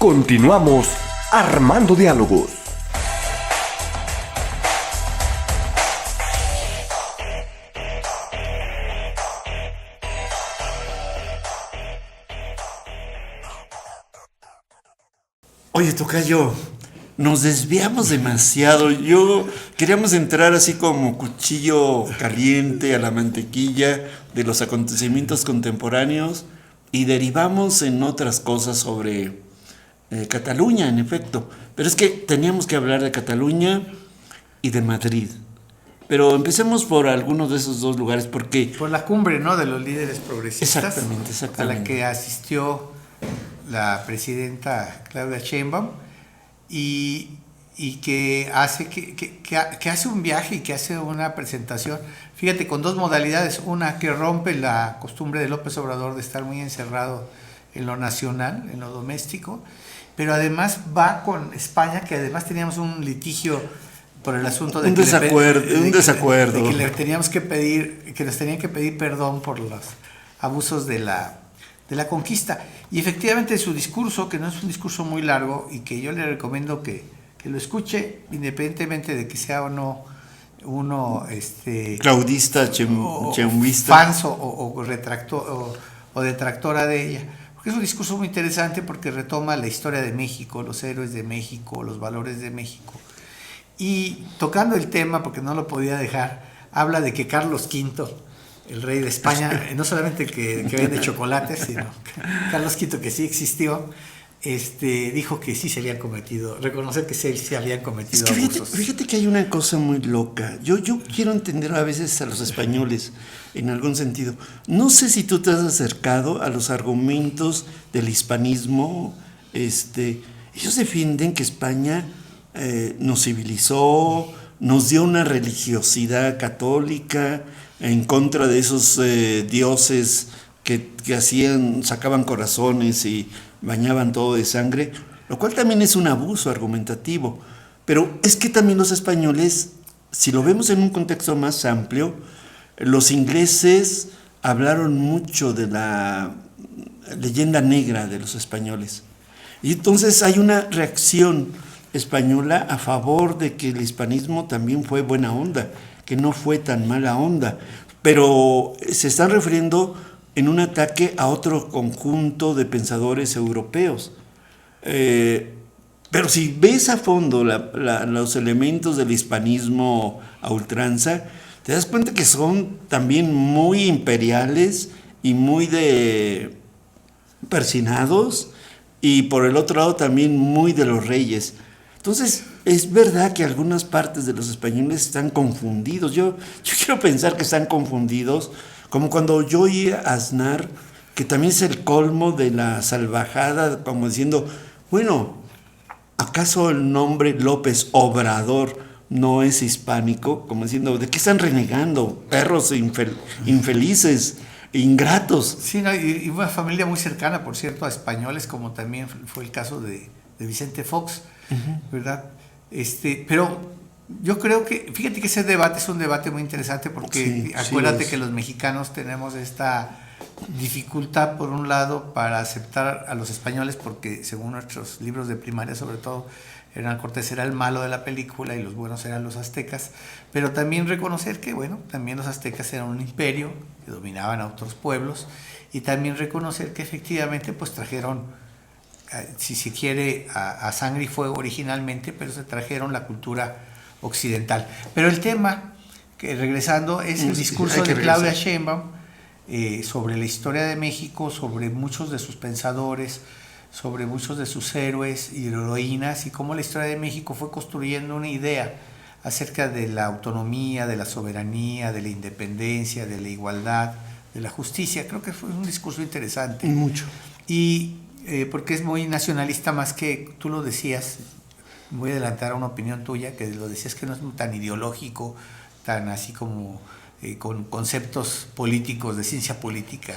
Continuamos armando diálogos. Oye, tocayo, nos desviamos demasiado. Queríamos entrar así como cuchillo caliente a la mantequilla de los acontecimientos contemporáneos y derivamos en otras cosas sobre Cataluña, en efecto. Pero es que teníamos que hablar de Cataluña y de Madrid. Pero empecemos por algunos de esos dos lugares porque... Por la cumbre, ¿no?, de los líderes progresistas. Exactamente. A la que asistió la presidenta Claudia Sheinbaum y que hace un viaje y que hace una presentación, fíjate, con dos modalidades: una que rompe la costumbre de López Obrador de estar muy encerrado en lo nacional, en lo doméstico, pero además va con España, que además teníamos un litigio por el asunto de un desacuerdo de que le teníamos que pedir, que nos tenían que pedir perdón por los abusos de la conquista. Y efectivamente su discurso, que no es un discurso muy largo y que yo le recomiendo que lo escuche, independientemente de que sea o no uno claudista, cheumista, fanso o detractora de ella, porque es un discurso muy interesante porque retoma la historia de México, los héroes de México, los valores de México. Y tocando el tema, porque no lo podía dejar, habla de que Carlos V, el rey de España, no solamente que vende chocolates, sino que Carlos V, que sí existió, dijo que sí se habían cometido, reconocer que sí se habían cometido abusos. Fíjate que hay una cosa muy loca. Yo quiero entender a veces a los españoles en algún sentido. No sé si tú te has acercado a los argumentos del hispanismo. Ellos defienden que España nos civilizó, nos dio una religiosidad católica en contra de esos dioses que sacaban corazones y bañaban todo de sangre, lo cual también es un abuso argumentativo. Pero es que también los españoles, si lo vemos en un contexto más amplio, los ingleses hablaron mucho de la leyenda negra de los españoles. Y entonces hay una reacción española a favor de que el hispanismo también fue buena onda, que no fue tan mala onda, pero se están refiriendo en un ataque a otro conjunto de pensadores europeos. Pero si ves a fondo los elementos del hispanismo a ultranza, te das cuenta que son también muy imperiales y muy persinados, y por el otro lado también muy de los reyes. Entonces, es verdad que algunas partes de los españoles están confundidos. Yo quiero pensar que están confundidos, como cuando yo oí a Aznar, que también es el colmo de la salvajada, como diciendo, bueno, ¿acaso el nombre López Obrador no es hispánico? Como diciendo, ¿de qué están renegando? Perros infelices, ingratos. Sí, no, y una familia muy cercana, por cierto, a españoles, como también fue el caso de Vicente Fox, ¿verdad? Pero yo creo que, fíjate que ese debate es un debate muy interesante porque acuérdate que los mexicanos tenemos esta dificultad, por un lado, para aceptar a los españoles, porque según nuestros libros de primaria, sobre todo, Hernán Cortés era el malo de la película y los buenos eran los aztecas, pero también reconocer que, bueno, también los aztecas eran un imperio que dominaban a otros pueblos, y también reconocer que efectivamente pues trajeron, si se quiere, a sangre y fuego originalmente, pero se trajeron la cultura occidental. Pero el tema, que regresando, es el discurso de Claudia Sheinbaum sobre la historia de México, sobre muchos de sus pensadores, sobre muchos de sus héroes y heroínas, y cómo la historia de México fue construyendo una idea acerca de la autonomía, de la soberanía, de la independencia, de la igualdad, de la justicia. Creo que fue un discurso interesante. Mucho. Y porque es muy nacionalista, más que tú lo decías, voy a adelantar a una opinión tuya, que lo decías, que no es tan ideológico, tan así como con conceptos políticos, de ciencia política,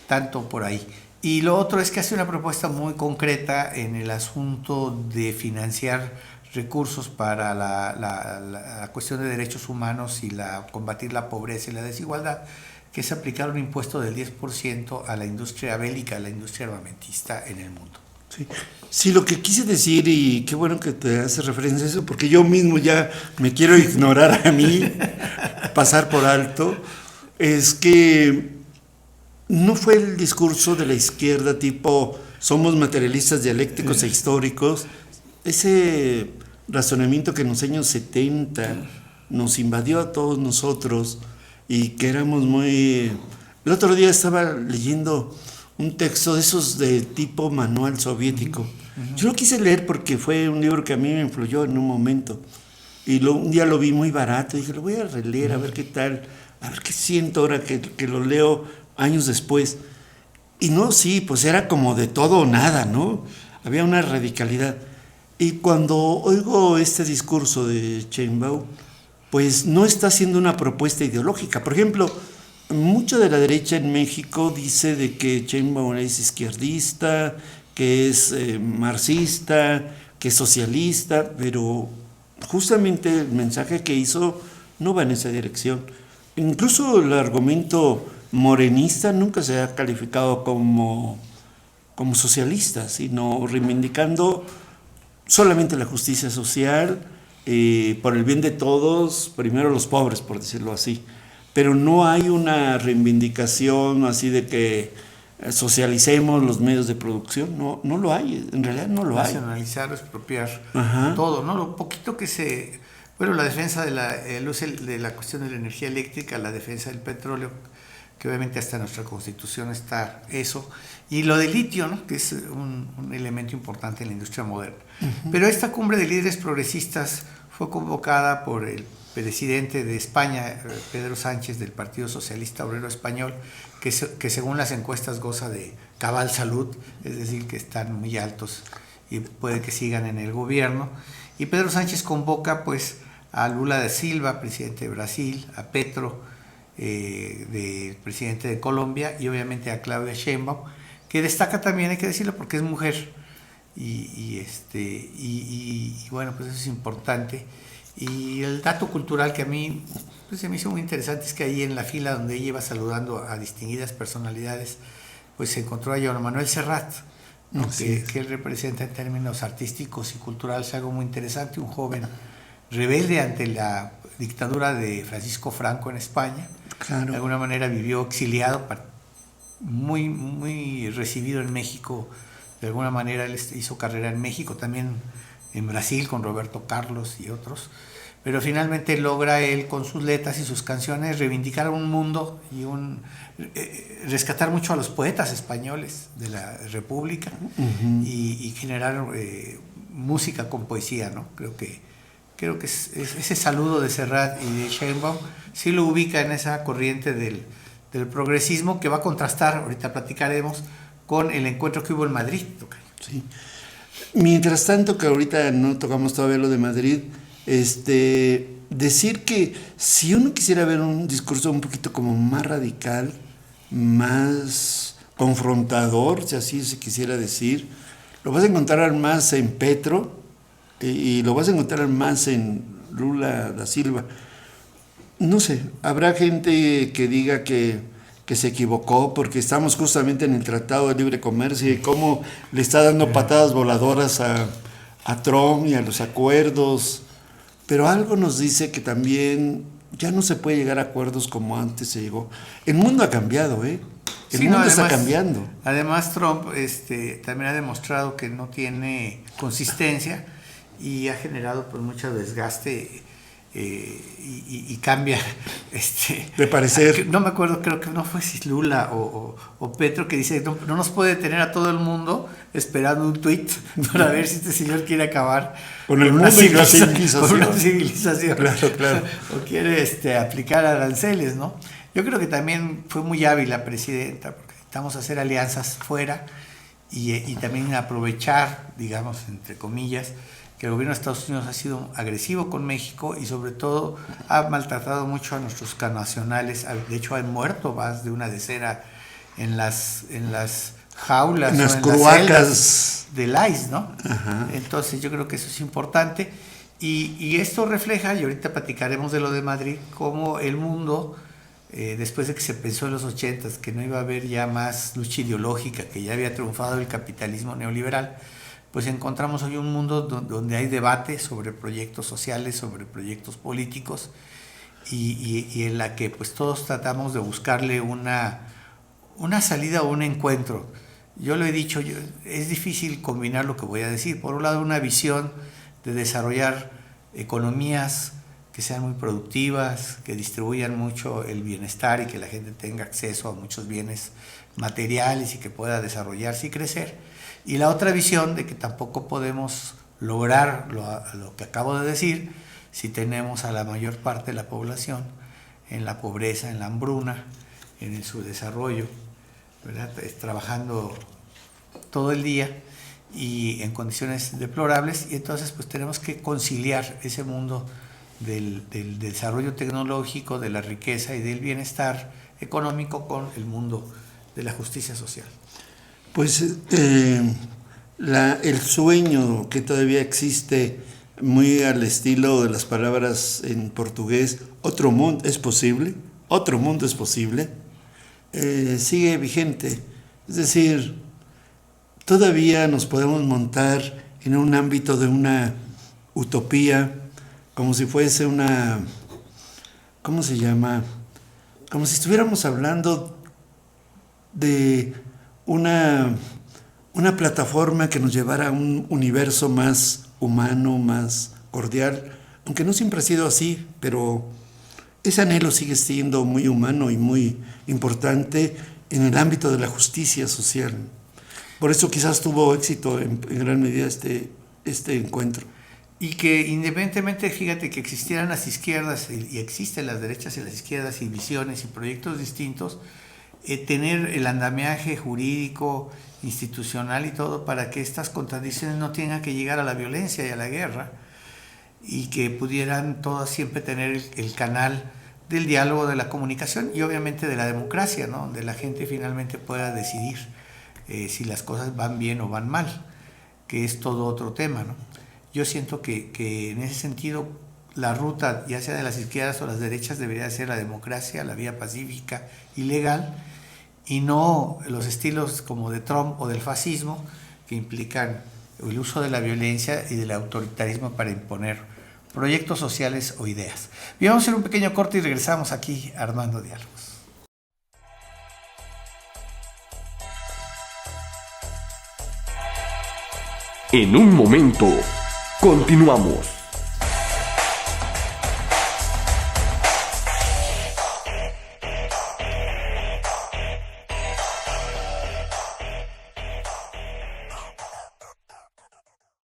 tanto por ahí. Y lo otro es que hace una propuesta muy concreta en el asunto de financiar recursos para la cuestión de derechos humanos y combatir la pobreza y la desigualdad, que es aplicar un impuesto del 10% a la industria bélica, a la industria armamentista en el mundo. Sí. Sí, lo que quise decir, y qué bueno que te hace referencia a eso, porque yo mismo ya me quiero ignorar a mí, pasar por alto, es que no fue el discurso de la izquierda tipo somos materialistas dialécticos e históricos, ese razonamiento que en los años 70 nos invadió a todos nosotros y que éramos muy... El otro día estaba leyendo un texto de esos de tipo manual soviético. Yo lo quise leer porque fue un libro que a mí me influyó en un momento. Y un día lo vi muy barato y dije, lo voy a releer a ver qué tal, a ver qué siento ahora que lo leo años después. Y no, sí, pues era como de todo o nada, ¿no? Había una radicalidad. Y cuando oigo este discurso de Sheinbaum, pues no está haciendo una propuesta ideológica. Por ejemplo, mucho de la derecha en México dice de que Sheinbaum es izquierdista, que es marxista, que es socialista, pero justamente el mensaje que hizo no va en esa dirección. Incluso el argumento morenista nunca se ha calificado como socialista, sino reivindicando solamente la justicia social, por el bien de todos, primero los pobres, por decirlo así. Pero no hay una reivindicación así de que socialicemos los medios de producción, no lo hay, en realidad no lo hay. Nacionalizar, expropiar Ajá. todo, ¿no? Lo poquito que bueno, la defensa de la cuestión de la energía eléctrica, la defensa del petróleo, que obviamente hasta en nuestra Constitución está eso, y lo del litio, ¿no? Que es un elemento importante en la industria moderna. Pero esta cumbre de líderes progresistas fue convocada por el presidente de España, Pedro Sánchez, del Partido Socialista Obrero Español, que según las encuestas goza de cabal salud, es decir, que están muy altos y puede que sigan en el gobierno. Y Pedro Sánchez convoca pues a Lula da Silva, presidente de Brasil, a Petro, presidente de Colombia, y obviamente a Claudia Sheinbaum, que destaca también, hay que decirlo, porque es mujer, y bueno, pues eso es importante. Y el dato cultural que a mí pues se me hizo muy interesante es que ahí en la fila donde ella iba saludando a distinguidas personalidades, pues se encontró a Joan Manuel Serrat, ¿no? que él representa en términos artísticos y culturales algo muy interesante, un joven rebelde ante la dictadura de Francisco Franco en España. Claro. De alguna manera vivió exiliado, muy, muy recibido en México. De alguna manera él hizo carrera en México, también en Brasil con Roberto Carlos y otros, pero finalmente logra él con sus letras y sus canciones reivindicar un mundo y rescatar mucho a los poetas españoles de la República y generar música con poesía, ¿no? Creo que ese saludo de Serrat y de Sheinbaum sí lo ubica en esa corriente del progresismo que va a contrastar, ahorita platicaremos, con el encuentro que hubo en Madrid. Sí. Mientras tanto, que ahorita no tocamos todavía lo de Madrid, decir que si uno quisiera ver un discurso un poquito como más radical, más confrontador, si así se quisiera decir, lo vas a encontrar más en Petro y lo vas a encontrar más en Lula da Silva. No sé, habrá gente que diga que se equivocó porque estamos justamente en el Tratado de Libre Comercio y cómo le está dando patadas voladoras a Trump y a los acuerdos, pero algo nos dice que también ya no se puede llegar a acuerdos como antes se llegó. El mundo ha cambiado, El mundo está cambiando. Además Trump también ha demostrado que no tiene consistencia y ha generado pues mucho desgaste y cambia de parecer. No me acuerdo, creo que no fue si Lula o Petro, que dice no nos puede tener a todo el mundo esperando un tuit para ver si este señor quiere acabar con el mundo y la civilización. Con una civilización. Claro. O quiere aplicar aranceles, ¿no? Yo creo que también fue muy hábil la presidenta, porque necesitamos hacer alianzas fuera y también aprovechar, digamos, entre comillas, que el gobierno de Estados Unidos ha sido agresivo con México y sobre todo ha maltratado mucho a nuestros connacionales. De hecho, han muerto más de una decena en las jaulas, en las o en cruacas las celdas del ICE, ¿no? Ajá. Entonces yo creo que eso es importante y esto refleja, y ahorita platicaremos de lo de Madrid, cómo el mundo después de que se pensó en los 80s que no iba a haber ya más lucha ideológica, que ya había triunfado el capitalismo neoliberal, pues encontramos hoy un mundo donde hay debate sobre proyectos sociales, sobre proyectos políticos, y en la que pues todos tratamos de buscarle una salida o un encuentro. Yo lo he dicho, es difícil combinar lo que voy a decir. Por un lado, una visión de desarrollar economías que sean muy productivas, que distribuyan mucho el bienestar y que la gente tenga acceso a muchos bienes materiales y que pueda desarrollarse y crecer. Y la otra visión de que tampoco podemos lograr lo que acabo de decir si tenemos a la mayor parte de la población en la pobreza, en la hambruna, en el subdesarrollo, ¿verdad? Trabajando todo el día y en condiciones deplorables, y entonces pues tenemos que conciliar ese mundo del desarrollo tecnológico, de la riqueza y del bienestar económico con el mundo de la justicia social. Pues el sueño que todavía existe, muy al estilo de las palabras en portugués, otro mundo es posible, sigue vigente. Es decir, todavía nos podemos montar en un ámbito de una utopía, como si fuese una, ¿cómo se llama? Como si estuviéramos hablando de una plataforma que nos llevara a un universo más humano, más cordial, aunque no siempre ha sido así, pero ese anhelo sigue siendo muy humano y muy importante en el ámbito de la justicia social. Por eso quizás tuvo éxito en gran medida este encuentro. Y que independientemente, fíjate, que existieran las izquierdas y existen las derechas y las izquierdas y visiones y proyectos distintos, tener el andamiaje jurídico, institucional y todo para que estas contradicciones no tengan que llegar a la violencia y a la guerra, y que pudieran todas siempre tener el canal del diálogo, de la comunicación y obviamente de la democracia, ¿no? Donde la gente finalmente pueda decidir si las cosas van bien o van mal, que es todo otro tema, ¿no? Yo siento que en ese sentido la ruta, ya sea de las izquierdas o las derechas, debería ser la democracia, la vía pacífica y legal, y no los estilos como de Trump o del fascismo, que implican el uso de la violencia y del autoritarismo para imponer proyectos sociales o ideas. Bien, vamos a hacer un pequeño corte y regresamos aquí a Armando Diálogos. En un momento, continuamos.